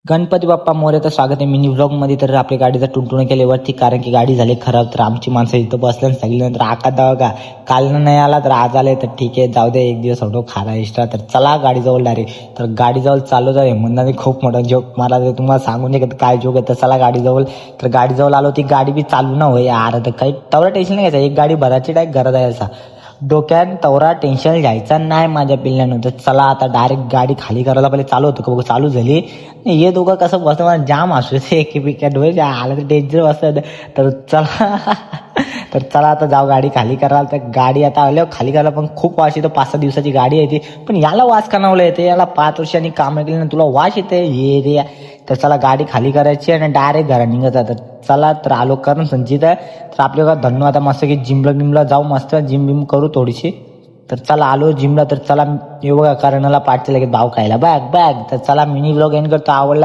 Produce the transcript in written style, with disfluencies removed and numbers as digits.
गणपती बाप्पा मोरयाचं स्वागत आहे मिनी व्लॉगमध्ये. तर आपल्या गाडीचा टुनटुण केल्यावरती कारण की गाडी झाली खराब. तर आमची माणसं इथं बसल्या आणि सांगितल्यानंतर आका दावा का काल नाही आला तर आज आले तर ठीक आहे जाऊ दे एक दिवस होतो खारा एक्स्ट्रा. तर चला गाडीजवळ डायरेक्ट. तर गाडीजवळ चालू जाईल म्हणून खूप मोठा जोक मला ते तुम्हाला सांगून शकत काय जोक आहे. तर चला गाडीजवळ. तर गाडीजवळ आलो ती गाडी बी चालू ना होय यार. तर काही तेवढं टेन्शन नाही घ्यायचं. एक गाडी भरायची डायरेक्ट घरात जायचा डोक्यात तेवढा टेन्शन घ्यायचा नाही माझ्या पिल्ल्यानं. तर चला आता डायरेक्ट गाडी खाली करायला पहिले चालू होतं का बघ चालू झाली. हे दोघं कसं बसतं मला जाम असू ते एकीपिक्यात होईल आलं तर डेंजर बसतं. तर चला तर चला आता जाऊ गाडी खाली करायला. तर गाडी आता आल्यावर खाली करायला पण खूप वास येतो. 5-6 दिवसाची गाडी आहे ती. पण याला वास कणावलं येते. याला 5 वर्षांनी काम केली ना तुला वास येते ये रे. तर चला गाडी खाली करायची आणि डायरेक्ट घरा निघत तर चला. तर आलो करून संचित आहे. तर आपल्या धन्नो आता मस्त की जिमला जाऊ मस्त जिम बिम करू थोडीशी. तर चला आलो जिमला. तर चला हे बघा करणाला पाठचे लगेच भाव खायला बॅग. तर चला मिनी ब्लॉग एंड करतो. आवडला